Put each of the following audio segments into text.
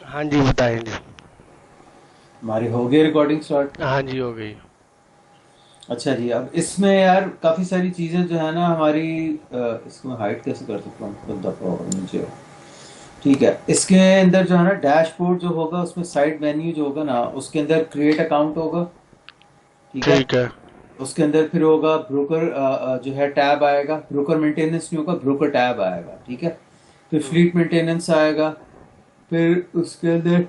हाँ जी, बताएं जी। हमारी हो गई रिकॉर्डिंग स्टार्ट। हाँ जी, हो गई। अच्छा जी, अब इसमें यार काफ़ी सारी चीज़ें जो है ना हमारी इसको मैं हाइड कैसे कर सकता हूँ, खुद दफा और नीचे हो। ठीक है, इसके अंदर जो है ना डैशबोर्ड जो होगा उसमें साइड मेन्यू जो होगा ना उसके अंदर क्रिएट अकाउंट होगा। ठीक है। ठीक है। उसके अंदर फिर होगा ब्रोकर जो है टैब आएगा, ब्रोकर मेंटेनेंस नहीं होगा, ब्रोकर टैब आएगा। ठीक है। फिर हम्म, फ्लीट मेंटेनेंस आएगा। फिर उसके अंदर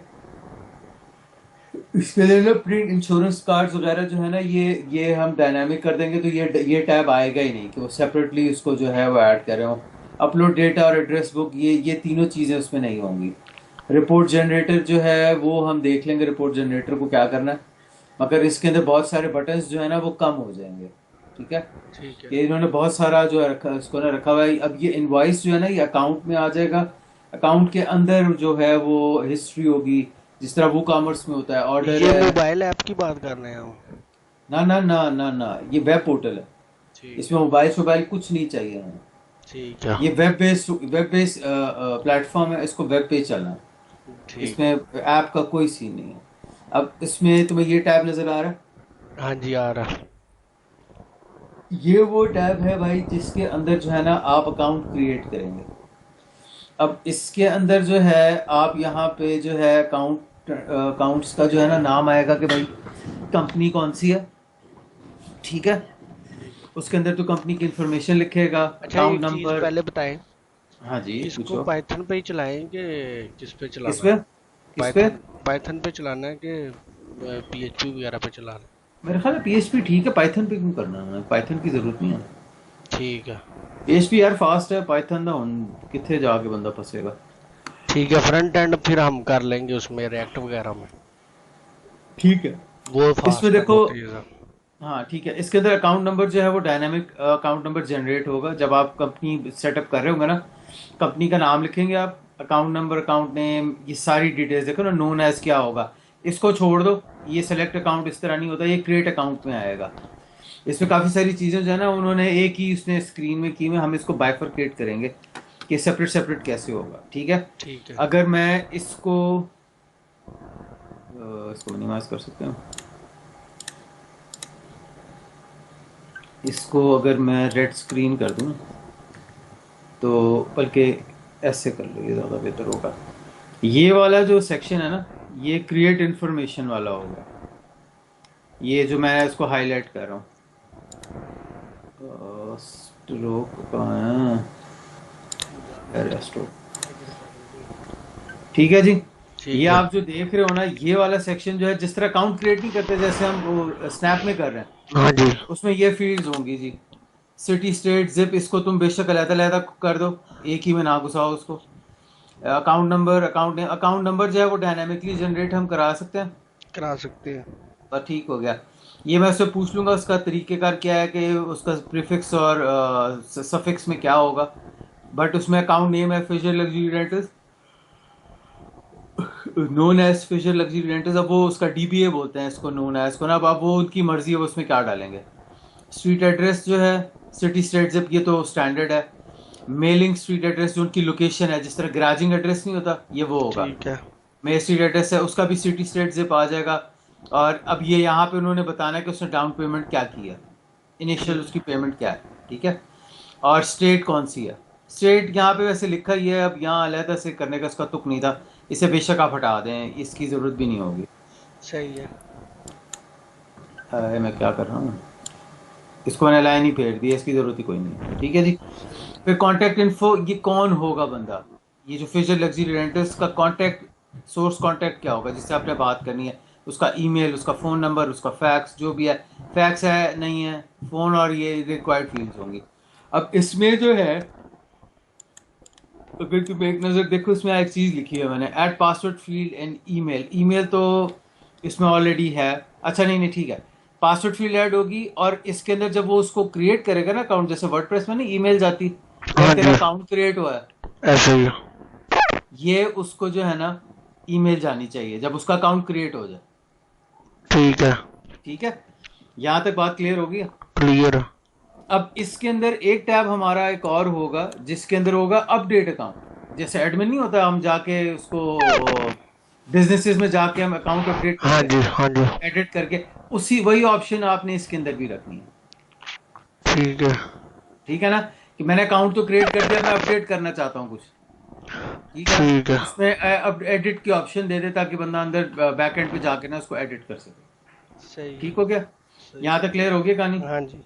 इसके लिए ना प्रिंट इंश्योरेंस कार्ड्स वगैरह जो है ना ये हम डायनामिक कर देंगे, तो ये टैब आएगा ही नहीं कि वो सेपरेटली उसको जो है वो ऐड कर रहे हो। अपलोड डेटा और एड्रेस बुक, ये तीनों चीज़ें उसमें नहीं होंगी। रिपोर्ट जनरेटर जो है वो हम देख लेंगे रिपोर्ट जनरेटर को क्या करना है, मगर इसके अंदर बहुत सारे बटन्स जो है ना वो कम हो जाएंगे। ठीक है। ठीक है। ये इन्होंने बहुत सारा जो है रखा, इसको ना रखा हुआ है। अब ये इनवॉइस जो है ना ये अकाउंट में आ जाएगा। अकाउंट के अंदर जो है वो हिस्ट्री होगी, जिस तरह वो कॉमर्स में होता है, ऑर्डर ये है। मोबाइल ऐप की बात कर रहे हैं हम? ना ना ना ना ना, ये वेब पोर्टल है। ठीक इसमें है। मोबाइल शोबाइल कुछ नहीं चाहिए हमें। ठीक है। ये वेब बेस्ड प्लेटफॉर्म है, इसको वेब पे चलना है। ठीक इसमें है। ऐप का कोई सीन नहीं है। अब इसमें तुम्हें ये टैब नजर आ रहा है। हाँ जी, आ रहा। ये वो टैब है भाई जिसके अंदर जो है ना आप अकाउंट क्रिएट करेंगे। अब इसके अंदर जो है आप यहाँ पे जो है अकाउंट्स का जो है ना नाम आएगा कि भाई कंपनी कौन सी है। ठीक है। ठीक है। उसके अंदर तो कंपनी की इंफॉर्मेशन लिखेगा, अच्छा, अकाउंट एक चीज़ नंबर। पहले बताएं। हाँ जी इसको पूछो। पाइथन पे ही चलाएं कि किस पे किस चलाना पे? है? किस पे? पाइथन पाइथन पे चलाना है कि पीएचपी वगैरह पे चलाना है? मेरे ख्याल में पीएचपी ठीक है, पाइथन पे क्यों करना है, पाइथन की जरूरत नहीं है। ठीक है। पीएचपी यार फास्ट है, पाइथन ना कितने जाके बंदा फंसेगा। ठीक है, फ्रंट एंड फिर हम कर लेंगे उसमें रिएक्ट वगैरह में। ठीक है। वो इसमें फास्ट है, देखो। बहुत तेज है। हाँ ठीक है, इसके अंदर अकाउंट नंबर जो है वो डायनामिक अकाउंट नंबर जनरेट होगा जब आप कंपनी सेटअप कर रहे होंगे ना। कंपनी का नाम लिखेंगे आप, अकाउंट नंबर, अकाउंट नेम, ये सारी डिटेल्स देखो ना, नोन एज क्या होगा। इसको छोड़ दो, ये सेलेक्ट अकाउंट इस तरह नहीं होता, ये क्रिएट अकाउंट में आएगा। इसमें काफ़ी सारी चीज़ें जो है ना उन्होंने एक ही उसने स्क्रीन में की में हम इसको बाइफरकेट करेंगे कि सेपरेट सेपरेट कैसे होगा। ठीक है। ठीक है। अगर मैं इसको मिनिमाइज कर सकते हैं। इसको अगर मैं रेड स्क्रीन कर दूँ तो, बल्कि ऐसे कर लो, ये ज़्यादा बेहतर होगा। ये वाला जो सेक्शन है ना ये क्रिएट इन्फॉर्मेशन वाला होगा, ये जो मैं इसको हाईलाइट कर रहा हूँ। स्ट्रोक कहाँ है? स्ट्रोक। ठीक है जी। ये ठीक है। आप जो देख रहे हो ना ये वाला सेक्शन जो है, जिस तरह अकाउंट क्रिएट नहीं करते जैसे हम वो स्नैप में कर रहे हैं, हाँ जी। उसमें ये फील्ड्स होंगी जी। सिटी स्टेट जिप, इसको तुम बेशक अलग अलग कर दो, एक ही में ना घुसाओ उसको। अकाउंट नंबर, अकाउंट नंबर जो है वो डायनामिकली जनरेट हम करा सकते हैं। करा सकते हैं। बस ठीक हो गया। ये मैं उससे पूछ लूंगा उसका तरीकेकार क्या है कि उसका प्रीफिक्स और सफिक्स में क्या होगा। बट उसमें अकाउंट नेम है Fisher luxury rentals, known as Fisher luxury rentals. अब वो उसका डीबीए बोलते हैं इसको, नोन एज को ना। अब वो उनकी मर्जी है वो उसमें क्या डालेंगे। स्ट्रीट एड्रेस जो है, सिटी स्टेट जिप, ये तो स्टैंडर्ड है। मेलिंग स्ट्रीट एड्रेस जो उनकी लोकेशन है, जिस तरह ग्राजिंग एड्रेस नहीं होता ये वो होगा। ठीक है। मेल स्ट्रीट एड्रेस है उसका भी सिटी स्टेट जिप आ जाएगा। और अब ये यहाँ पे उन्होंने बताना है कि उसने डाउन पेमेंट क्या की है, इनिशियल ठीक। उसकी पेमेंट क्या है। ठीक है। और स्टेट कौन सी है। स्टेट यहाँ पे वैसे लिखा ही है, अब यहाँ अलहदा से करने का इसका तुक नहीं था। इसे बेशक आप हटा दें, इसकी ज़रूरत भी नहीं होगी। सही है। मैं क्या कर रहा हूँ, इसको मैंने लाइन ही फेर दी है, इसकी ज़रूरत ही कोई नहीं है। ठीक है जी। फिर कॉन्टैक्ट इन्फो, ये कौन होगा बंदा। ये जो फ्यूचर लग्जरी रेंटल्स का कॉन्टैक्ट, सोर्स कॉन्टैक्ट क्या होगा जिससे आपने बात करनी है। उसका ईमेल, उसका फ़ोन नंबर, उसका फैक्स जो भी है। फैक्स है नहीं है, फ़ोन और ये रिक्वायर्ड फील्ड्स होंगी। अब इसमें जो है, अगर तुम एक नज़र देखो इसमें एक चीज़ लिखी है मैंने, add password field and email. Email तो इसमें ऑलरेडी है। अच्छा नहीं नहीं ठीक है, पासवर्ड फील्ड ऐड होगी। और इसके अंदर जब वो उसको क्रिएट करेगा ना अकाउंट, जैसे वर्डप्रेस में ना ईमेल जाती, यार हाँ तेरा जी। अकाउंट क्रिएट हुआ है, ऐसे ही। ये उसको जो है ना ईमेल जानी चाहिए जब उसका अकाउंट क्रिएट हो जाए। ठीक है। ठीक है। यहाँ तक बात क्लियर होगी। क्लियर। अब इसके अंदर एक टैब हमारा एक और होगा जिसके अंदर होगा अपडेट अकाउंट। जैसे एडमिन नहीं होता, हम जाके उसको बिजनेसेस में जाके हम अकाउंट अपडेट हाँ करते जी, हैं, हाँ जी। एडिट करके, उसी वही ऑप्शन आपने इसके अंदर भी रखनी है। ठीक है। ठीक है ना, कि मैंने अकाउंट तो क्रिएट कर दिया, मैं अपडेट करना चाहता हूँ कुछ, ठीक है, ठीक है। इसमें अब एडिट की ऑप्शन दे दे ताकि बंदा अंदर बैक एंड पे जाके ना उसको एडिट कर सके। सही है। ठीक हो गया, सही यहाँ तक है। क्लियर हो गया कहानी। हाँ जी।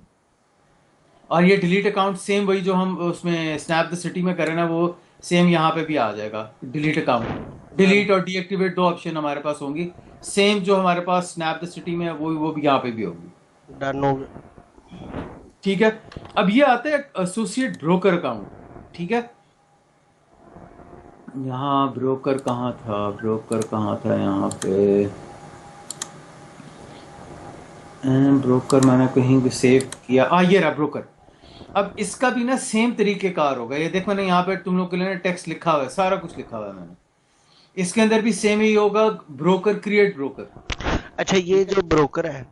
और ये डिलीट अकाउंट सेम वही जो हम उसमें स्नैप द सिटी में करें ना, वो सेम यहाँ पे भी आ जाएगा, डिलीट अकाउंट। हाँ डिलीट जी। और डीएक्टिवेट दो ऑप्शन हमारे पास होंगी, सेम जो हमारे पास स्नैप द सिटी में है वो भी यहाँ पे भी होगी। डन हो गया। ठीक है, अब ये आता है एसोसिएट ब्रोकर अकाउंट। ठीक है, यहाँ ब्रोकर कहाँ था, ब्रोकर कहाँ था यहाँ पे, ब्रोकर मैंने कहीं भी सेव किया, ये रहा ब्रोकर। अब इसका भी ना सेम तरीके कार होगा, ये देखो मैंने यहाँ पे तुम लोग के लिए ना टेक्स्ट लिखा हुआ है, सारा कुछ लिखा हुआ है मैंने, इसके अंदर भी सेम ही होगा, ब्रोकर क्रिएट ब्रोकर। अच्छा, ये ठीक है, जो ब्रोकर है,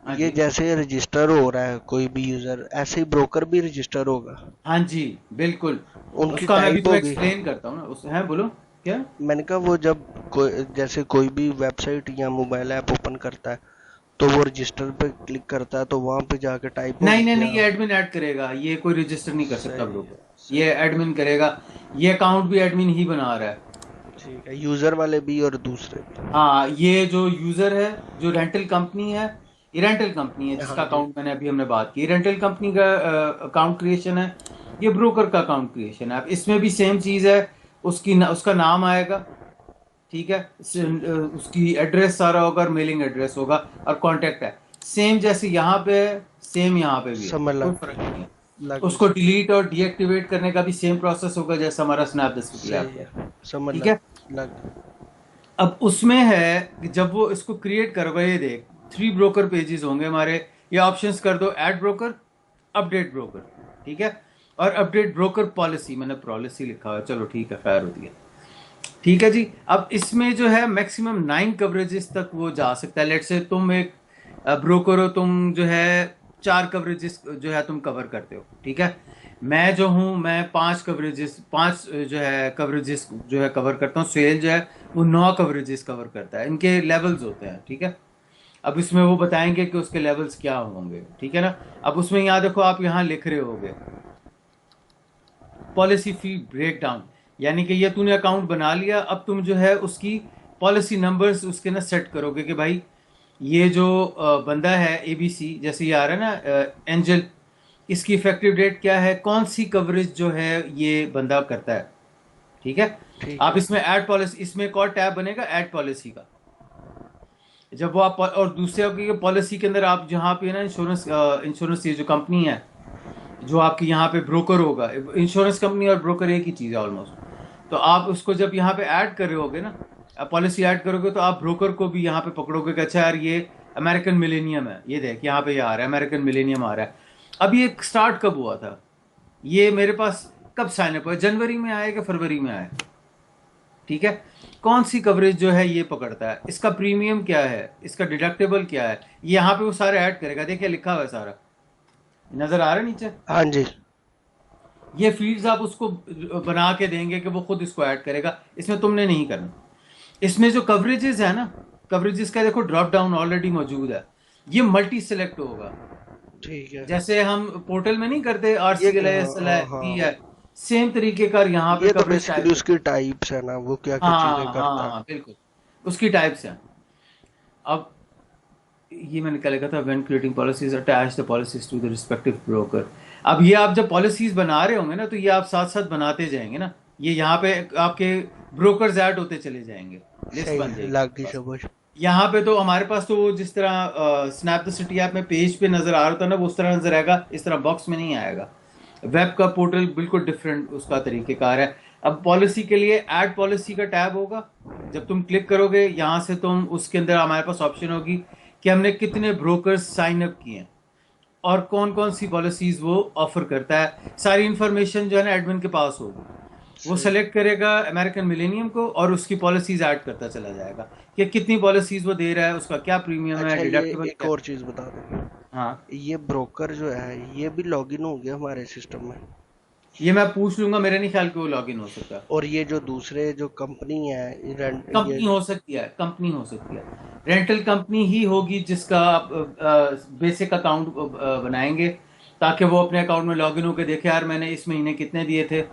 हाँ ये जी, जैसे रजिस्टर हो रहा है कोई भी यूजर, ऐसे ही ब्रोकर भी रजिस्टर होगा? हाँ जी, बिल्कुल। उनकी उसका मैं अभी टाइप तुम्हें होगी? एक्सप्लेन करता हूँ ना, उस है, बोलो क्या। मैंने कहा वो जब कोई जैसे कोई भी वेबसाइट या मोबाइल ऐप ओपन करता है तो वो रजिस्टर पे क्लिक करता है तो वहां पे जाके टाइप नहीं होगी नहीं नहीं, क्या? ये एडमिन ऐड करेगा, ये कोई रजिस्टर नहीं कर सकता सही है। ब्रोकर, ये सही है। एडमिन करेगा, ये अकाउंट भी एडमिन ही बना रहा है। ठीक है, यूजर वाले भी और दूसरे भी। हाँ, ये जो यूजर है, जो रेंटल कंपनी है, ये रेंटल कंपनी है जिसका हाँ जी। अकाउंट मैंने अभी हमने बात की, रेंटल कंपनी का अकाउंट क्रिएशन है, ये ब्रोकर का अकाउंट क्रिएशन है। अब इसमें भी सेम चीज है, उसका नाम आएगा, ठीक है, उसकी एड्रेस सारा होगा और मेलिंग एड्रेस होगा और कॉन्टेक्ट है, सेम जैसे यहाँ पे है सेम यहाँ पे भी है, समझ कोई लग फर्क नहीं है। लग उसको डिलीट और डीएक्टिवेट करने का भी सेम प्रोसेस होगा जैसा हमारा स्नैपडील ऐप सही है। है। समझ ठीक है, लग अब उसमें है कि जब वो इसको क्रिएट करोगे, ये देख 3 ब्रोकर पेजेस होंगे हमारे, ये ऑप्शंस कर दो, ऐड ब्रोकर, अपडेट ब्रोकर, ठीक है, और अपडेट ब्रोकर पॉलिसी, मैंने पॉलिसी लिखा हुआ है, चलो ठीक है, खैर होती है। ठीक है जी, अब इसमें जो है मैक्सिमम 9 कवरेजेस तक वो जा सकता है। लेट से तुम एक ब्रोकर हो, तुम जो है 4 कवरेजेस जो है तुम कवर करते हो, ठीक है, मैं जो हूँ मैं 5 जो है कवरेजेस जो है कवर करता हूँ, सेल जो है वो 9 कवरेजेस कवर करता है, इनके लेवल्स होते हैं। ठीक है, अब इसमें वो बताएंगे कि उसके लेवल्स क्या होंगे, ठीक है ना। अब उसमें यहाँ देखो, आप यहाँ लिख रहे होगे पॉलिसी फी ब्रेक डाउन, यानी कि ये तूने अकाउंट बना लिया, अब तुम जो है उसकी पॉलिसी नंबर्स उसके ना सेट करोगे कि भाई ये जो बंदा है एबीसी, जैसे ये आ रहा है ना एंजल, इसकी इफेक्टिव डेट क्या है, कौन सी कवरेज जो है ये बंदा करता है। ठीक है, ठीक आप है। इसमें ऐड पॉलिसी, इसमें एक और टैब बनेगा ऐड पॉलिसी का, जब वो आप और दूसरे की पॉलिसी के अंदर आप जहाँ पे ना इंश्योरेंस ये जो कंपनी है जो आपकी यहाँ पे ब्रोकर होगा, इंश्योरेंस कंपनी और ब्रोकर एक ही चीज़ है ऑलमोस्ट, तो आप उसको जब यहाँ पे ऐड कर रहे होगे ना, पॉलिसी ऐड करोगे तो आप ब्रोकर को भी यहाँ पे पकड़ोगे कि अच्छा यार ये अमेरिकन मिलेनियम है, ये देख यहाँ पे ये आ रहा है अमेरिकन मिलेनियम आ रहा है। अब ये स्टार्ट कब हुआ था, ये मेरे पास कब साइन अप हुआ, जनवरी में आया कि फरवरी में आया। ठीक है, कौन सी कवरेज जो है ये पकड़ता है, इसका प्रीमियम क्या है, इसका डिडक्टेबल क्या है, ये यहाँ पे वो सारे ऐड करेगा, देखिए लिखा हुआ है सारा, नजर आ रहा है नीचे, हाँ जी। ये फील्ड्स आप उसको बना के देंगे कि वो खुद इसको ऐड करेगा, इसमें तुमने नहीं करना। इसमें जो कवरेजेस है ना, कवरेजेस का देखो ड्रॉप डाउन ऑलरेडी मौजूद है, ये मल्टी सेलेक्ट होगा, ठीक है। जैसे हम पोर्टल में नहीं करते ये आरसीएल है, हाँ एसएल हाँ है, पी हाँ। है, सेम तरीके का यहाँ पे ये तो कवरेज बेसिकली टाइप। उसकी टाइप्स है ना, वो क्या क्या चीजें हाँ हाँ करता है। हाँ बिल्कुल, उसकी टाइप्स हैं। अब ये मैंने क्या लिखा था, when creating policies attach the policies to the respective broker. अब ये आप जब पॉलिसीज बना रहे होंगे ना, तो ये आप साथ साथ बनाते जाएंगे ना, ये यहाँ पे आपके ब्रोकर्स ऐड होते चले जाएंगे, लिस्ट सही बन है, जाएगी लग गई आपके पास। समझ। यहाँ पे तो हमारे पास तो वो जिस तरह स्नैप द सिटी ऐप में पेज पे नजर आ रहा था ना, वो उस तरह नजर आएगा, इस तरह बॉक्स में नहीं आएगा। वेब का पोर्टल बिल्कुल डिफरेंट उसका तरीकेकार है। अब पॉलिसी के लिए ऐड पॉलिसी का टैब होगा, जब तुम क्लिक करोगे यहाँ से तुम उसके अंदर हमारे पास ऑप्शन होगी कि हमने कितने ब्रोकर्स साइन अप किए हैं और कौन कौन सी पॉलिसीज वो ऑफर करता है, सारी इंफॉर्मेशन जो है ना एडमिन के पास होगी। वो सही। सेलेक्ट करेगा अमेरिकन मिलेनियम को और उसकी पॉलिसीज ऐड करता चला जाएगा कि कितनी पॉलिसीज वो दे रहा है, उसका क्या प्रीमियम है, अच्छा, ये डिडक्टिबल एक क्या और चीज बता दो, है। हाँ ये ब्रोकर जो है ये भी लॉगिन हो गया हमारे सिस्टम में? ये मैं पूछ लूंगा, मेरा नहीं ख्याल कि वो लॉगिन हो सकता। और ये जो दूसरे जो कंपनी है रेंट ये। कंपनी हो सकती है, कंपनी हो सकती है, रेंटल कंपनी ही होगी जिसका आप बेसिक अकाउंट बनाएंगे, ताकि वो अपने अकाउंट में लॉगिन होकर देखे यार मैंने इस महीने कितने दिए थे,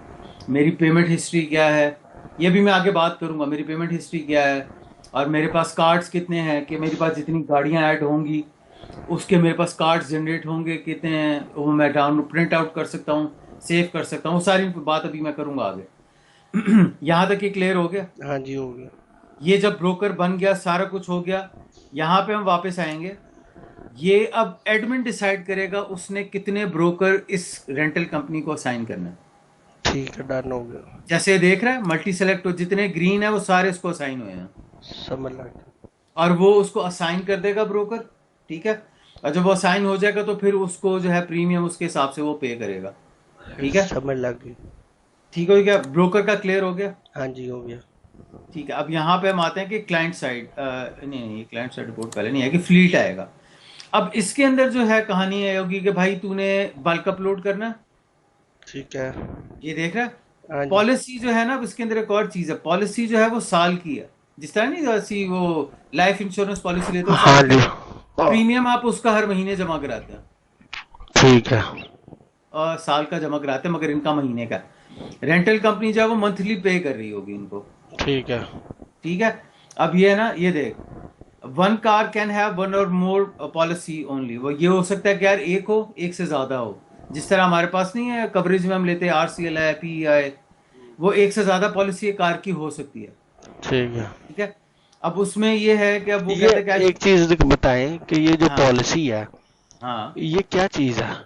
मेरी पेमेंट हिस्ट्री क्या है, ये भी मैं आगे बात करूंगा, मेरी पेमेंट हिस्ट्री क्या है, और मेरे पास कार्ड्स कितने हैं, कि मेरे पास जितनी गाड़ियां ऐड होंगी उसके मेरे पास कार्ड्स जनरेट होंगे कितने हैं, वो मैं डाउन प्रिंट आउट कर सकता हूँ, सेव कर सकता हूँ, सारी बात अभी मैं करूंगा आगे। यहाँ तक ये क्लियर हो गया। हाँ जी हो गया। ये जब ब्रोकर बन गया, सारा कुछ हो गया, यहाँ पे हम वापस आएंगे। ये अब एडमिन डिसाइड करेगा उसने कितने ब्रोकर इस रेंटल कंपनी को असाइन करना है। ठीक है डन हो गया। जैसे देख रहा है मल्टी सेलेक्ट, जितने ग्रीन है वो सारे इसको असाइन हुए हैं, समझ लग गया। और वो उसको असाइन कर देगा ब्रोकर। ठीक है, और जब वो असाइन हो जाएगा तो फिर उसको जो है प्रीमियम उसके हिसाब से वो पे करेगा। ठीक है, समझ लग गई। ठीक हो गया, ब्रोकर का क्लियर हो गया। हाँ जी हो गया। ठीक है, अब यहाँ पे हम आते हैं कि क्लाइंट साइड, नहीं नहीं, क्लाइंट साइड रिपोर्ट पहले नहीं आएगी, फ्लीट आएगा। अब इसके अंदर जो है कहानी ये होगी कि भाई तूने बल्क अपलोड करना, ठीक है। ये देख रहा हाँ है। जी। पॉलिसी जो है ना, अब इसके अंदर एक और चीज है, पॉलिसी जो है वो साल की है। जिस तरह नहीं जैसी वो लाइफ इंश्योरेंस पॉलिसी लेते हो हाँ साल जी। का, प्रीमियम आप उसका हर महीने जमा कराते हैं, ठीक है। और साल का जमा कराते हैं, मगर इनका महीने का। रेंटल कंपनी जो है वो मंथली पे कर रही होगी इनको। ठीक है। ठीक है, अब ये है ना, ये देख, one car can have one और मोर पॉलिसी ओनली। वो ये हो सकता है कि यार एक हो, एक से ज्यादा हो, जिस तरह हमारे पास नहीं है कवरेज में हम लेते हैं आरसीएल है, पीईआई, वो एक से ज्यादा पॉलिसी कार की हो सकती है। ठीक है। ठीक है, अब उसमें ये है कि अब वो ये कहते हैं कि एक चीज बताएं कि ये जो हाँ पॉलिसी है हाँ ये क्या चीज है?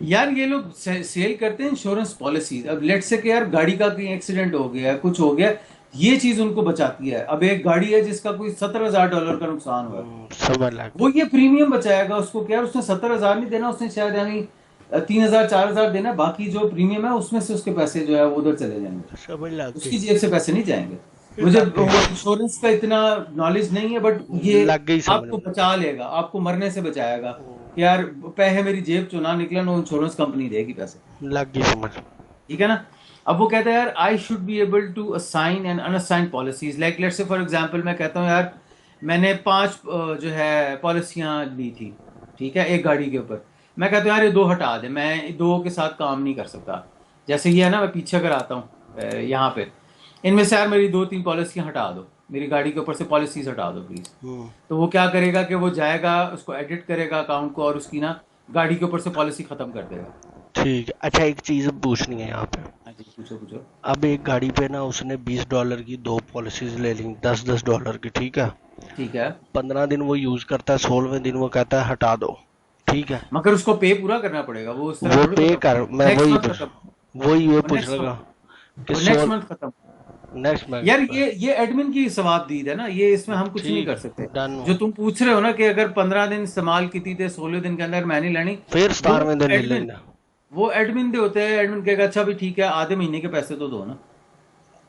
यार, ये लोग सेल करते हैं इंश्योरेंस पॉलिसीज। अब लेट से कि यार गाड़ी का कहीं एक्सीडेंट हो गया, कुछ हो गया, ये चीज उनको बचाती है। अब एक गाड़ी है जिसका कोई $17,000 का नुकसान हुआ है, समझ लग वो गई। ये प्रीमियम बचाएगा उसको। क्या उसने 17,000 नहीं देना, उसने शायद यानी 3,000 4,000 देना, बाकी जो प्रीमियम है उसमें से उसके पैसे जो है वो उधर चले जाएंगे, समझ लग गई। उसकी जेब से पैसे नहीं जाएंगे। मुझे लग वो गई। इंश्योरेंस का इतना नॉलेज नहीं है, बट ये लग गई समझ आपको में। बचा लेगा, आपको मरने से बचाएगा कि यार पैसे मेरी जेब चो ना निकले, वो इंश्योरेंस कंपनी देगी पैसे। लग गई समझ। ठीक है ना। अब वो कहता है यार I should be able to assign and unassign policies, like let's say for example मैं कहता हूँ यार मैंने 5 जो है पॉलिसियां ली थी, ठीक है, एक गाड़ी के ऊपर। मैं कहता हूँ यार ये 2 हटा दे, मैं 2 के साथ काम नहीं कर सकता। जैसे ये है ना, मैं पीछे अगर आता हूँ यहाँ पे, इनमें से यार मेरी 2-3 पॉलिसियां हटा दो, मेरी गाड़ी के ऊपर से पॉलिसीज हटा दो प्लीज। तो वो क्या करेगा कि वो जाएगा, उसको एडिट करेगा अकाउंट को, और उसकी ना गाड़ी के ऊपर से पॉलिसी खत्म कर देगा। ठीक है। अच्छा एक चीज पूछनी है यहाँ पे। हाँ जी, पूछो पूछो। अब एक गाड़ी पे ना उसने $20 की 2 पॉलिसीज ले ली, $10 की, ठीक है। ठीक है, 15 दिन वो यूज करता है, 16वें दिन वो कहता है हटा दो, ठीक है। मगर उसको पे पूरा करना पड़ेगा, वो उस तरह वो थोड़ी पे खत्म। कर, मैं नेक्स्ट वही मंथ पूछ खत्म, वही वो वो पूछ नेक्स्ट लगा कि वो नेक्स्ट सोल मंथ खत्म। नेक्स्ट यार मंथ। ये एडमिन की सवाबदीद है ना, ये इसमें हम कुछ नहीं ठीक कर सकते। डन। जो तुम पूछ रहे हो ना कि अगर 15 दिन इस्तेमाल की थी, 16 दिन के अंदर मैं नहीं लेनी, फिर वो 17वें दिन ले एडमिन लेना। वो एडमिन दे होते हैं। एडमिन कहेगा अच्छा भी ठीक है, आधे महीने के पैसे तो दो ना,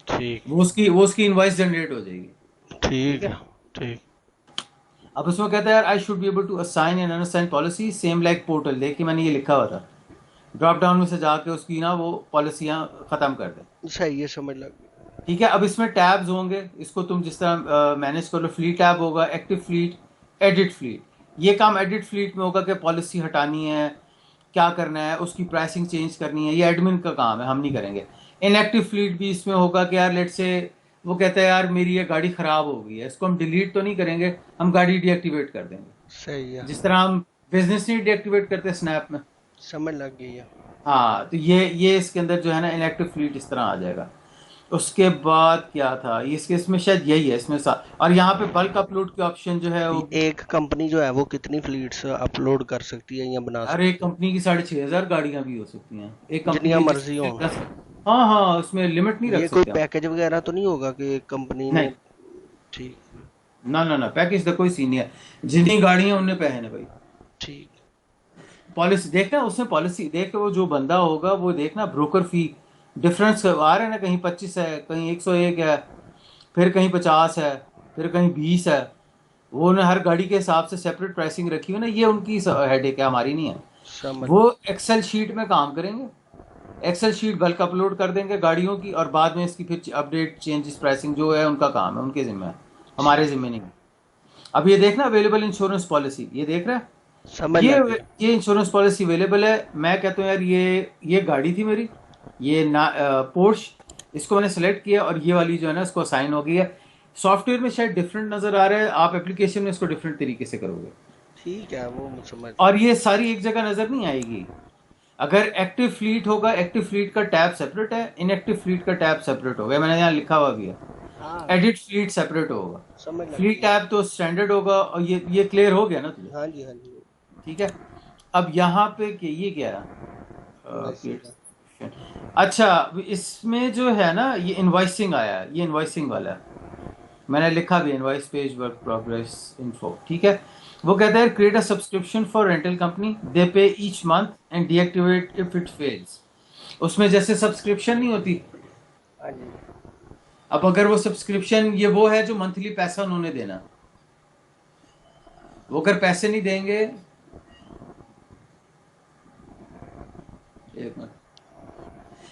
ठीक। वो उसकी इनवॉइस जनरेट हो जाएगी। ठीक ठीक है, है। ठीक। अब उसमें कहता है यार I should be able to assign and unassign policy same like portal. देखिए मैंने ये लिखा हुआ था, ड्रॉप डाउन में से जाके उसकी ना वो पॉलिसियां खत्म कर दे। सही है समझ लग गई। ठीक है, अब इसमें टैब्स होंगे, इसको तुम जिस तरह मैनेज कर लो। फ्लीट टैब होगा, एक्टिव फ्लीट, एडिट फ्लीट। ये काम एडिट फ्लीट में होगा कि पॉलिसी हटानी है, क्या करना है, उसकी प्राइसिंग चेंज करनी है, ये एडमिन का काम है, हम नहीं करेंगे। इनएक्टिव फ्लीट भी इसमें होगा कि यार लेट से वो कहता है यार मेरी ये गाड़ी खराब हो गई है, इसको हम डिलीट तो नहीं करेंगे, हम गाड़ी डीएक्टिवेट कर देंगे, सही है। जिस तरह हम बिजनेस नहीं डीएक्टिवेट करते स्नैप में। समझ लग गई है। हाँ, तो ये इसके अंदर जो है ना इनएक्टिव फ्लीट इस तरह आ जाएगा। उसके बाद क्या था, इसमें शायद यही है इसमें और यहाँ पे बल्क अपलोड की ऑप्शन जो है वो। एक कंपनी जो है वो कितनी फ्लीट्स अपलोड कर सकती है या बना अरे एक सकती कंपनी की 6,500 गाड़ियां भी हो सकती हैं, एक है? कंपनी जितनी है मर्जी हो। हाँ हाँ, उसमें लिमिट नहीं ये रख कोई सकते हम। पैकेज वगैरह तो नहीं होगा कि एक कंपनी ने? नहीं, ठीक। ना ना ना, पैकेज तो कोई सीन नहीं है, जितनी गाड़ियां उनने पैसे हैं भाई। ठीक। पॉलिसी देखना, उसमें पॉलिसी देख के वो जो बंदा होगा वो देखना, ब्रोकर फी डिफरेंस आ रहा है ना, कहीं 25 है, कहीं 101 है, फिर कहीं 50 है, फिर कहीं 20 है। वो ने हर गाड़ी के हिसाब से सेपरेट प्राइसिंग रखी हुई ना, ये उनकी हेडेक है, हमारी नहीं है। समझ। वो एक्सेल शीट में काम करेंगे, एक्सेल शीट बल्क अपलोड कर देंगे गाड़ियों की, और बाद में इसकी फिर अपडेट चेंजेस प्राइसिंग जो है उनका काम है, उनके जिम्मे है, हमारे ठीक, जिम्मे नहीं है। अब ये देखना अवेलेबल इंश्योरेंस पॉलिसी, ये देख रहा है, समझ ये लग गया। ये इंश्योरेंस पॉलिसी अवेलेबल है। मैं कहता हूँ यार ये गाड़ी थी मेरी, ये ना पोर्श, इसको मैंने सेलेक्ट किया और ये वाली जो है ना इसको असाइन हो गई है। सॉफ्टवेयर में शायद डिफरेंट नजर आ रहा है, आप एप्लीकेशन में इसको डिफरेंट तरीके से करोगे, ठीक है, वो मैं समझ। और ये सारी एक जगह नजर नहीं आएगी। अगर एक्टिव फ्लीट होगा, एक्टिव फ्लीट का टैब सेपरेट है, इनएक्टिव फ्लीट का टैब सेपरेट होगा, मैंने यहाँ लिखा हुआ भी है। हाँ, एडिट फ्लीट सेपरेट होगा, समझ लग फ्लीट गई। टैब तो स्टैंडर्ड होगा, और ये क्लियर हो गया ना तुझे? हाँ जी, हाँ जी। ठीक है। अब यहाँ पे ये क्या है? इनवाइसिंग create का। section। अच्छा, इसमें जो है ना ये इनवॉइसिंग आया है, ये इनवॉइसिंग वाला है, मैंने लिखा भी invoice page work progress info, ठीक है। वो कहता है create a subscription for rental company, they pay each month and deactivate if it fails. उसमें जैसे सब्सक्रिप्शन नहीं होती, हाँ जी। अब अगर वो सब्सक्रिप्शन, ये वो है जो मंथली पैसा उन्होंने देना, वो अगर पैसे नहीं देंगे, एक मिनट,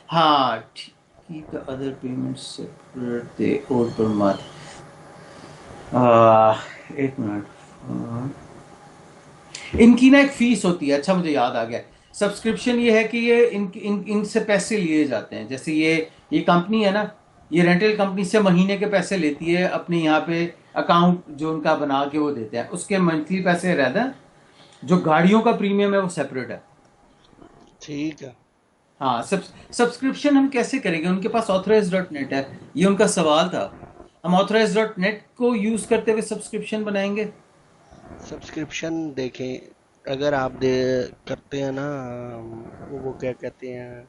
हाँ, keep the other payments separate they owed per month। एक मिनट, इनकी ना एक फीस होती है, अच्छा मुझे याद आ गया। सब्सक्रिप्शन ये है कि ये इनसे पैसे लिए जाते हैं, जैसे ये कंपनी है ना, ये रेंटल कंपनी से महीने के पैसे लेती है, अपने यहाँ पे अकाउंट जो उनका बना के वो देते हैं, उसके मंथली पैसे रहते हैं। जो गाड़ियों का प्रीमियम है वो सेपरेट है। ठीक है। हाँ, सब्सक्रिप्शन हम कैसे करेंगे? उनके पास ऑथराइज डॉट नेट है, ये उनका सवाल था। हम ऑथराइज डॉट नेट को यूज करते हुए सब्सक्रिप्शन बनाएंगे। सब्सक्रिप्शन देखें, अगर आप दे करते हैं ना, वो क्या कहते हैं,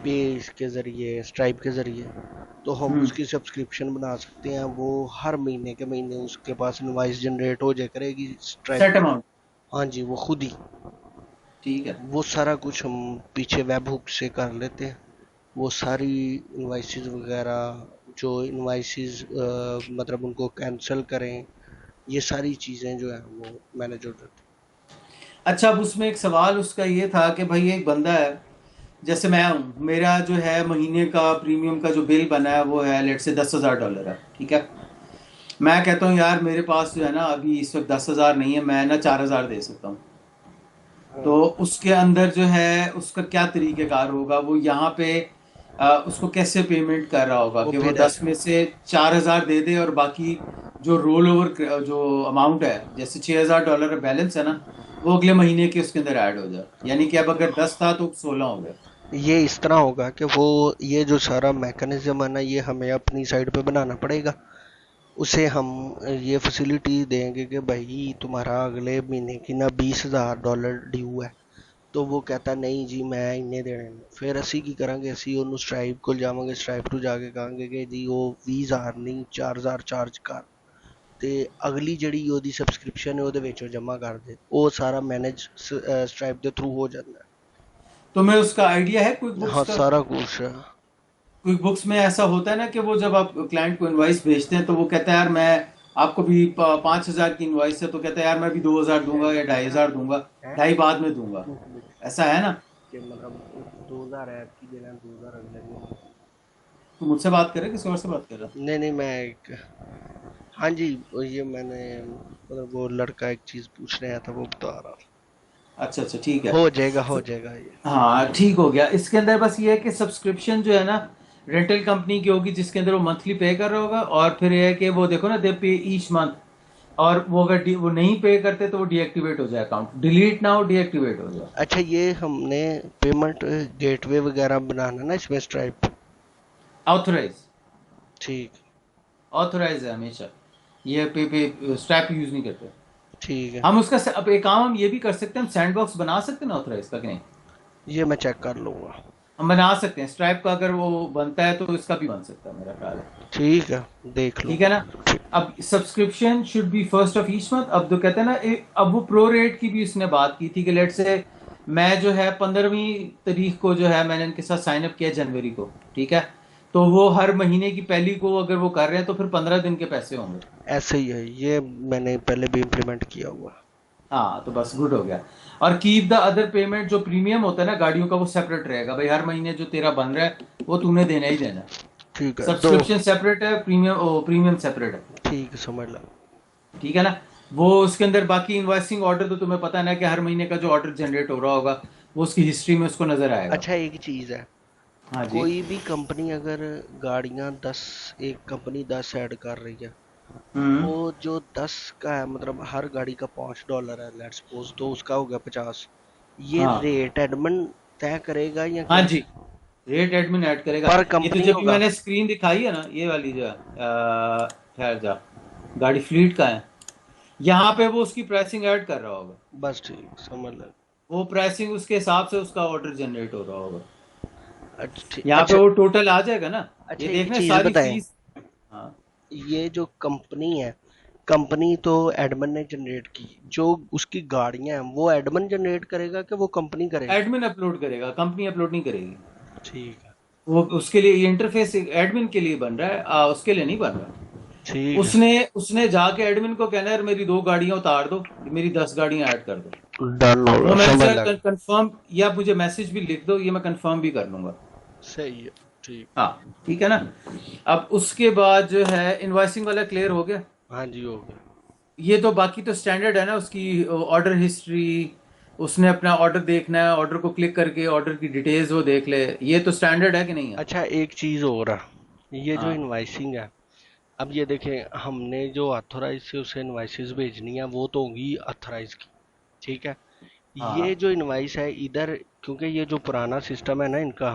पे के ज़रिए, स्ट्राइप के ज़रिए, तो हम हम्म। उसकी सब्सक्रिप्शन बना सकते हैं। वो हर महीने के महीने उसके पास इनवाइस जनरेट हो जाया करेगी स्ट्राइप सेट की। अमाउंट। हाँ जी, वो खुद ही, ठीक है। वो सारा कुछ हम पीछे वेब हुक से कर लेते हैं। वो सारी इनवाइसेस वगैरह, जो इनवाइसेस मतलब उनको कैंसिल करें, ये सारी चीज़ें जो है वो मैनेज हो जाती अच्छा, अब उसमें एक सवाल उसका ये था कि भाई एक बंदा है, जैसे मैं हूँ, मेरा जो है महीने का प्रीमियम का जो बिल बना है वो है लेट से $10,000 है, ठीक है। मैं कहता हूँ यार मेरे पास जो है ना अभी इस वक्त 10,000 नहीं है, मैं ना 4,000 दे सकता हूँ। है। तो उसके अंदर जो है उसका क्या तरीकेकार होगा, वो यहाँ पे उसको कैसे पेमेंट कर रहा होगा वो कि वो फिर 10 में से 4,000 दे दे, और बाकी जो रोल ओवर जो अमाउंट है, जैसे $6,000 बैलेंस है ना, वो अगले महीने के उसके अंदर ऐड हो जाए, यानी कि अब अगर 10 था तो 16 हो गया। ये इस तरह होगा कि वो, ये जो सारा मैकेनिज्म है ना, ये हमें अपनी साइड पे बनाना पड़ेगा। उसे हम ये फैसिलिटी देंगे कि भाई तुम्हारा अगले महीने की ना $20,000 ड्यू है। तो वो कहता नहीं जी मैं इन्ने देने ने, फिर ਅਸੀਂ ਕੀ ਕਰਾਂਗੇ, ਅਸੀਂ ਉਹਨੂੰ ਸਟ੍ਰਾਈਪ ਕੋਲ ਜਾਵਾਂਗੇ, ਸਟ੍ਰਾਈਪ ਨੂੰ ਜਾ ਕੇ ਕਹਾਂਗੇ ਕਿ ਜੀ ਉਹ 20,000 ਨਹੀਂ 4,000 ਚਾਰਜ ਕਰ, ਤੇ ਅਗਲੀ ਜਿਹੜੀ ਉਹਦੀ ਸਬਸਕ੍ਰਿਪਸ਼ਨ ਹੈ ਉਹਦੇ ਵਿੱਚ ਉਹ ਜਮ੍ਹਾਂ ਕਰ ਦੇ। ਉਹ ਸਾਰਾ ਮੈਨੇਜ ਸਟ੍ਰਾਈਪ ਦੇ ਥਰੂ ਹੋ ਜਾਂਦਾ तो मैं उसका आइडिया है क्विक है। बुक्स हाँ, का? सारा कुछ है। क्विक बुक्स में ऐसा होता है ना कि वो जब आप क्लाइंट को इनवाइस भेजते हैं तो वो कहता है यार मैं आपको भी 5,000 की इनवाइस है, तो कहता है यार मैं भी 2,000 दूंगा या 2,500 दूंगा, है ढाई बाद में दूंगा, ऐसा है ना? कि मतलब 2,000 ऐप की जगह 2,000 अगले दिन। तो मुझसे बात कर रहे किसी और से बात कर रहा? नहीं नहीं, मैं एक, हाँ जी, ये मैंने मतलब वो लड़का एक चीज़ पूछने आया था, वो बता रहा था। अच्छा अच्छा, ठीक है। हो जाएगा, हो जाएगा ये। हाँ ठीक हो गया। इसके अंदर बस ये है कि सब्सक्रिप्शन जो है ना रेंटल कंपनी की होगी, जिसके अंदर वो मंथली पे कर रहा होगा, और फिर ये है कि वो देखो ना दे पे ईच मंथ, और वो अगर वो नहीं पे करते तो वो डीएक्टिवेट हो जाए, अकाउंट डिलीट ना हो, डीएक्टिवेट हो जाए। अच्छा, ये हमने पेमेंट गेटवे वगैरह बनाना ना इसमें स्ट्राइप। ऑथराइज, ठीक। ऑथराइज है हमेशा, ये पे स्ट्रैप यूज नहीं करते। ठीक है, हम उसका अब एक काम हम ये भी कर सकते हैं, हम सैंडबॉक्स बना सकते हैं ना ऑथराइज का, कि नहीं? ये मैं चेक कर लूँगा। हम बना सकते हैं, स्ट्राइप का अगर वो बनता है तो इसका भी बन सकता है मेरा ख्याल है। ठीक है, देख ठीक है लूँगा। ना? अब subscription should be first of each month. अब तो कहते हैं ना अब वो प्रो रेट की भी उसने बात की थी कि लेट से मैं जो है 15वीं तारीख को जो है मैंने इनके साथ साइन अप किया जनवरी को, ठीक है, तो वो हर महीने की पहली को अगर वो कर रहे हैं तो फिर 15 दिन के पैसे होंगे। ऐसे ही है, ये मैंने पहले भी इम्प्लीमेंट किया हुआ। हाँ तो बस गुड हो गया। और कीप द अदर पेमेंट, जो प्रीमियम होता है ना गाड़ियों का वो सेपरेट रहेगा भाई, हर महीने जो तेरा बन रहा है वो तूने देना ही देना। ठीक है दो। सब्सक्रिप्शन सेपरेट है, प्रीमियम सेपरेट है। ठीक है समझ ला। ठीक है ना। वो उसके अंदर बाकी इनवॉइसिंग ऑर्डर तो तुम्हें पता है ना कि हर महीने का जो ऑर्डर जनरेट हो रहा होगा वो उसकी हिस्ट्री में उसको नजर आएगा। अच्छा एक चीज़ है, हाँ जी। कोई भी कंपनी अगर गाड़ियां 10, एक कंपनी 10 ऐड कर रही है, हम्म। वो जो 10 का है मतलब हर गाड़ी का $5 है लेट्स सपोज, तो उसका हो गया 50। ये हाँ रेट एडमिन तय करेगा या हाँ जी, कैसे? रेट एडमिन ऐड करेगा। पर ये तो कंपनी जब भी होगा। मैंने स्क्रीन दिखाई है ना ये वाली जो है, ठहर जा, गाड़ी फ्लीट का है, यहाँ पे वो उसकी प्राइसिंग ऐड कर रहा होगा। बस ठीक समझ लग। वो प्राइसिंग उसके हिसाब से उसका ऑर्डर जनरेट हो रहा होगा। अच्छा ठीक, यहाँ पे अच्छा। वो टोटल आ जाएगा ना। ये अच्छा एक देखना चीज़ सारी बताएं, फीस। हाँ। ये जो कंपनी है, कंपनी तो एडमिन ने जनरेट की, जो उसकी गाड़ियां हैं वो एडमिन जनरेट करेगा कि वो कंपनी करेगी? एडमिन अपलोड करेगा, कंपनी अपलोड नहीं करेगी। ठीक है। वो उसके लिए ये इंटरफेस एडमिन के लिए बन रहा है, उसके लिए नहीं बन रहा। ठीक है। उसने उसने जाके एडमिन को कहना है यार मेरी 2 गाड़ियां उतार दो, मेरी 10 गाड़ियां ऐड कर दो। डन हो वो गया मैं समझ सर लग। कंफर्म, या आप मुझे मैसेज भी लिख दो, ये मैं कंफर्म भी कर लूंगा। सही है। ठीक। हाँ ठीक है ना। अब उसके बाद जो है इनवॉइसिंग वाला क्लियर हो गया। हाँ जी हो गया। ये तो बाकी तो स्टैंडर्ड है ना, उसकी ऑर्डर हिस्ट्री, उसने अपना ऑर्डर देखना है, ऑर्डर को क्लिक करके ऑर्डर की डिटेल्स वो देख ले, ये तो स्टैंडर्ड है कि नहीं है। अच्छा एक चीज़ और है, ये जो हाँ इनवाइसिंग है, अब ये देखें हमने जो ऑथोराइज से उसे इनवाइसेस भेजनी है वो तो होगी ऑथराइज की, ठीक है। ये हाँ। जो इनवाइस है इधर, क्योंकि ये जो पुराना सिस्टम है ना इनका,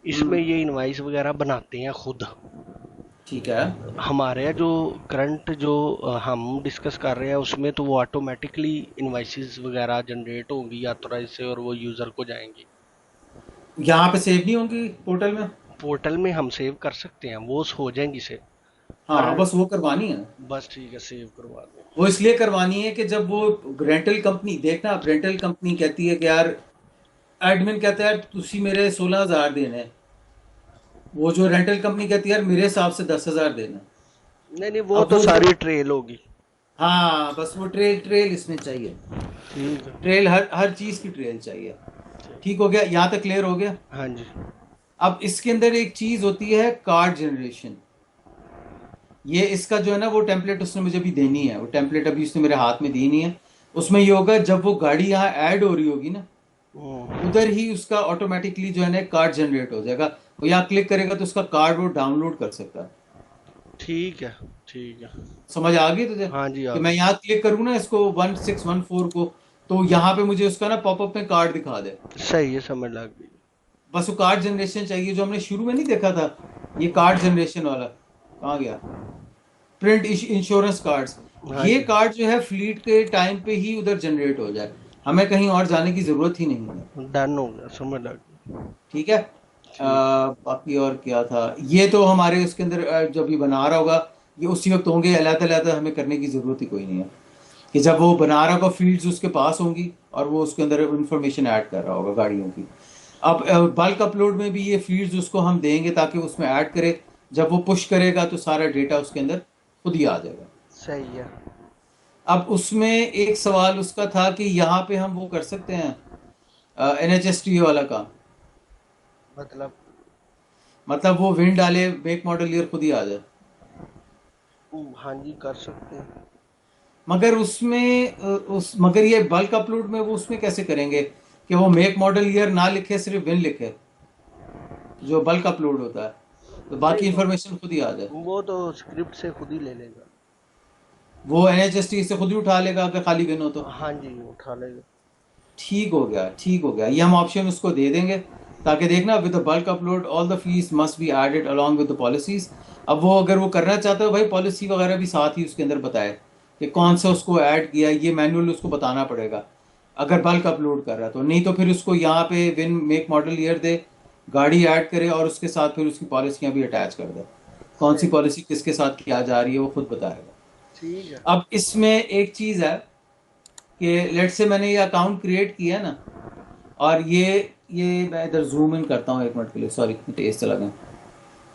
इसमें हम्म। ये इनवाइस वगैरह बनाते हैं खुद। ठीक है। हमारे जो करंट जो हम डिस्कस कर रहे हैं उसमें तो वो ऑटोमेटिकली इनवाइसेस वगैरह जनरेट होंगी ऑथराइज से और वो यूज़र को जाएंगी। यहाँ पे सेव नहीं होंगी पोर्टल में। पोर्टल में हम सेव कर सकते हैं, वो हो जाएंगी सेव। पर हाँ बस वो करवानी है। बस ठीक है सेव करवा दें। वो इसलिए करवानी है कि जब वो रेंटल कंपनी, देखना आप, रेंटल कंपनी कहती है कि यार, एडमिन कहता है यार तुसी मेरे 16,000 देने, वो जो रेंटल कंपनी कहती है यार मेरे हिसाब से 10,000 देना। नहीं नहीं वो अब तो वो जो, सारी ट्रेल होगी। हाँ बस वो ट्रेल ट्रेल इसमें चाहिए। ठीक है। ट्रेल, हर हर चीज की ट्रेल चाहिए। ठीक हो गया, यहाँ तक क्लियर हो गया। हाँ जी। अब इसके अंदर एक चीज होती है कार्ड जनरेशन। ये इसका जो है ना वो टेम्पलेट उसने मुझे भी देनी है, वो टेम्पलेट अभी उसने मेरे हाथ में दी नहीं है। उसमें ये होगा जब वो गाड़ी यहाँ ऐड हो रही होगी ना, हम्म, उधर ही उसका ऑटोमेटिकली जो है ना कार्ड जनरेट हो जाएगा। वो यहाँ क्लिक करेगा तो उसका कार्ड वो डाउनलोड कर सकता है। ठीक है। ठीक है। समझ आ गई तुझे हाँ जी कि आ मैं गई। यहाँ क्लिक करूँ ना इसको 1614 को, तो यहाँ पे मुझे उसका ना पॉपअप में कार्ड दिखा दे। सही है समझ लग गई। बस वो कार्ड जनरेशन चाहिए जो हमने शुरू में नहीं देखा था, ये कार्ड जनरेशन वाला कहाँ गया, प्रिंट इंश्योरेंस कार्ड्स। हाँ ये जी। कार्ड जो है फ्लीट के टाइम पे ही उधर जनरेट हो जाए, हमें कहीं और जाने की जरूरत ही नहीं है। डन हो गया समझ लग गई। ठीक है। ठीक। बाकी और क्या था, ये तो हमारे उसके अंदर जब ये बना रहा होगा ये उसी वक्त होंगे, अलग अलग हमें करने की जरूरत ही कोई नहीं है। कि जब वो बना रहा होगा फील्ड्स उसके पास होंगी और वो उसके अंदर इंफॉर्मेशन ऐड कर रहा होगा गाड़ियों की। अब बल्क अपलोड में भी ये फील्ड्स उसको हम देंगे ताकि उसमें ऐड करे, जब वो पुश करेगा तो सारा डेटा उसके अंदर खुद ही आ जाएगा। सही है। अब उसमें एक सवाल उसका था कि यहाँ पे हम वो कर सकते हैं NHST वाला काम, मतलब मतलब वो विंड डाले मेक मॉडल ईयर खुद ही आ जाए। हाँ जी कर सकते हैं। मगर उसमें मगर ये बल्क अपलोड में वो उसमें कैसे करेंगे कि वो मेक मॉडल ईयर ना लिखे, सिर्फ विन लिखे, जो बल्क अपलोड होता है, तो बाकी नहीं इंफॉर्मेशन खुद ही आ जाए। वो तो स्क्रिप्ट से खुद ही ले लेगा। वो NHST से खुद ही उठा लेगा अगर खाली विन हो तो। हाँ जी उठा लेगा। ठीक हो गया, ठीक हो गया, ये हम ऑप्शन उसको दे देंगे ताकि देखना with the bulk upload all the fees must be added along with the policies. अब वो अगर वो करना चाहता है भाई पॉलिसी वगैरह भी साथ ही उसके अंदर बताए कि कौन सा उसको ऐड किया, ये मैनुअल उसको बताना पड़ेगा अगर बल्क अपलोड कर रहा है तो। नहीं तो फिर उसको यहाँ पे विन मेक मॉडल ईयर दे, गाड़ी ऐड करे और उसके साथ फिर उसकी पॉलिसियाँ भी अटैच कर दे, कौन सी सही। पॉलिसी किसके साथ किया जा रही है वो खुद बताएगा। ठीक है। अब इसमें एक चीज़ है कि लेट से मैंने ये अकाउंट क्रिएट किया है ना, और ये मैं इधर जूम इन करता हूँ एक मिनट के लिए, सॉरी तेज चला गया।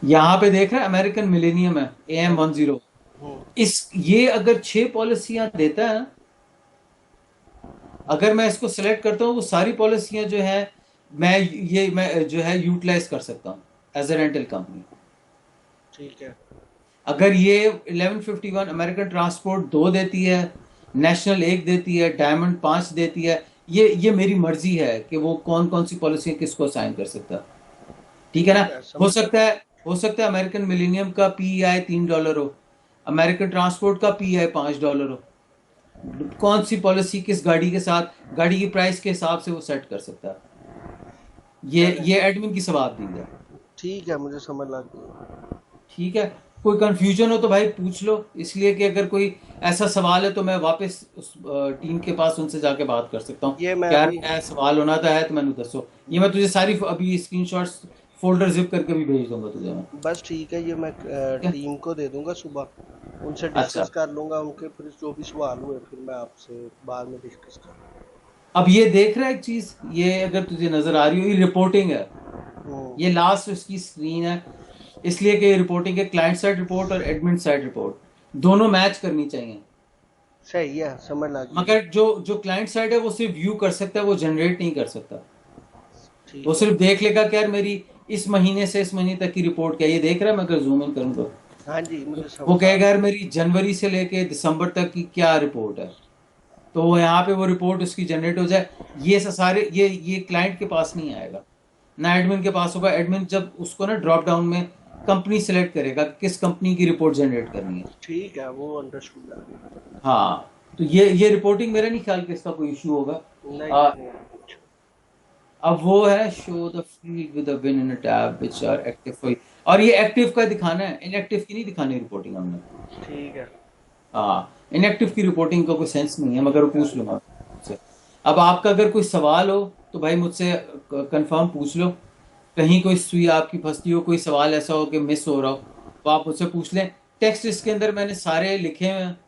यहाँ पे देख रहे हैं अमेरिकन मिलेनियम है हाँ जी। AM10। हम्म, इस ये अगर 6 पॉलिसियां देता है ना, अगर मैं इसको सेलेक्ट करता हूँ वो सारी पॉलिसियां जो है मैं जो है यूटिलाइज कर सकता हूँ एज ए रेंटल कंपनी। ठीक है। अगर ये 1151 अमेरिकन ट्रांसपोर्ट 2 देती है, नेशनल 1 देती है, डायमंड 5 देती है, ये मेरी मर्जी है कि वो कौन कौन सी पॉलिसी किसको साइन कर सकता है। ठीक है ना। ठीक है, हो समझ गया। सकता है हो सकता है अमेरिकन मिलेनियम का पीईआई $3 हो, अमेरिकन ट्रांसपोर्ट का पीईआई $5 हो। कौन सी पॉलिसी किस गाड़ी के साथ, गाड़ी की प्राइस के हिसाब से वो सेट कर सकता है। चले, ये एडमिन की सवाब दी है। ठीक है, मुझे समझ लग गई। ठीक है। कोई कंफ्यूजन हो तो भाई पूछ लो, इसलिए कि अगर कोई ऐसा सवाल है तो मैं वापस उस टीम के पास उनसे जाके बात कर सकता हूँ ये मैं कि यार अभी, ऐसा सवाल होना था है तो मैंने दसो। ये मैं तुझे सारी अभी स्क्रीनशॉट्स फोल्डर जिप करके भी भेज दूंगा तुझे मैं। बस ठीक है, ये मैं ठीक है। टीम को दे दूंगा सुबह, उनसे अच्छा। डिस्कस कर लूंगा, उनके फिर जो भी सवाल हुए फिर मैं आपसे बाद में डिस्कस कर अब ये देख रहा है एक चीज, ये अगर तुझे नजर आ रही हो, ये रिपोर्टिंग है। लूँगा। ये लास्ट उसकी स्क्रीन है, इसलिए कि रिपोर्टिंग है। क्लाइंट साइड रिपोर्ट और एडमिन साइड रिपोर्ट दोनों मैच करनी चाहिए। सही है, समझ लग गई। मगर जो जो क्लाइंट साइड है वो सिर्फ व्यू कर सकता है, वो जनरेट नहीं कर सकता। वो ठीक है। सिर्फ देख लेगा कि यार मेरी इस महीने से इस महीने तक की रिपोर्ट क्या है, ये देख रहा है। मैं अगर जूम इन करूँ तो हाँ जी, मुझे वो समझ आ कहेगा गया। यार मेरी जनवरी से लेके दिसंबर तक की क्या रिपोर्ट है, तो वो यहाँ पे वो रिपोर्ट उसकी जनरेट हो जाए। सारे ये क्लाइंट के पास नहीं आएगा, ना एडमिन के पास होगा। एडमिन जब उसको ना ड्रॉप डाउन में कंपनी सेलेक्ट करेगा कि किस कंपनी की रिपोर्ट जनरेट करनी है। ठीक है, वो अंडरस्टूड आ गया। हाँ, तो ये रिपोर्टिंग मेरा नहीं ख्याल कि इसका कोई इशू होगा। नहीं आ, नहीं कुछ। अब वो है show the field with a win in a tab which are active for. और ये एक्टिव का दिखाना है, इनएक्टिव की नहीं दिखानी रिपोर्टिंग हमने। ठीक है। हाँ, इनएक्टिव की रिपोर्टिंग का कोई सेंस नहीं है, मगर वो पूछ लूंगा मुझसे। अब आपका अगर कोई सवाल हो तो भाई मुझसे कंफर्म पूछ लो। कहीं कोई सुई आपकी फंसती हो, कोई सवाल ऐसा हो कि मिस हो रहा हो, तो आप मुझसे पूछ लें। टेक्स्ट इसके अंदर मैंने सारे लिखे हुए हैं,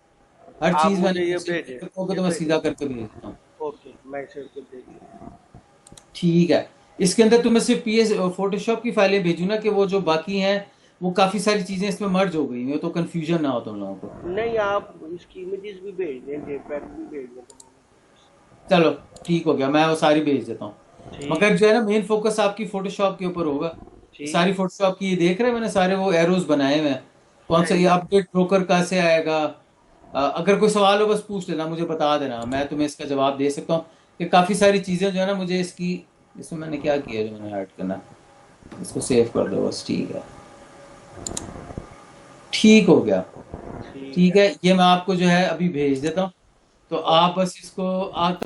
हर आप चीज़ मैंने मुझे ये मेंशन भेजे, करके कहोगे ये तो मैं भेजे। सीधा करके भेज देता हूँ। ओके, मैं इसे फिर देख। ठीक है। इसके अंदर तो मैं सिर्फ पीएस फोटोशॉप की फाइलें भेजूँ ना, कि वो जो बाकी हैं वो काफ़ी सारी चीज़ें इसमें मर्ज हो गई हैं, तो कन्फ्यूजन ना हो तुम लोगों को। नहीं, आप इसकी इमेजेस भी भेज दें, जेपीईजी भी भेज दें तो। चलो ठीक हो गया, मैं वो सारी भेज देता हूँ। ठीक मगर है। जो है ना, मेन फोकस आपकी फोटोशॉप के ऊपर होगा। ठीक सारी है। फोटोशॉप की ये देख रहे हैं, मैंने सारे वो एरोज बनाए हुए हैं। कौन सा सही ये है। अपडेट ब्रोकर कैसे आएगा। अगर कोई सवाल हो बस पूछ लेना, मुझे बता देना, मैं तुम्हें इसका जवाब दे सकता हूँ। कि काफ़ी सारी चीज़ें जो है ना मुझे इसकी, इसमें मैंने क्या किया जो मैंने ऐड करना, इसको सेव कर दो बस। ठीक है, ठीक हो गया। ठीक ठीक है। है, ये मैं आपको जो है अभी भेज देता हूँ। तो ओके। आप बस इसको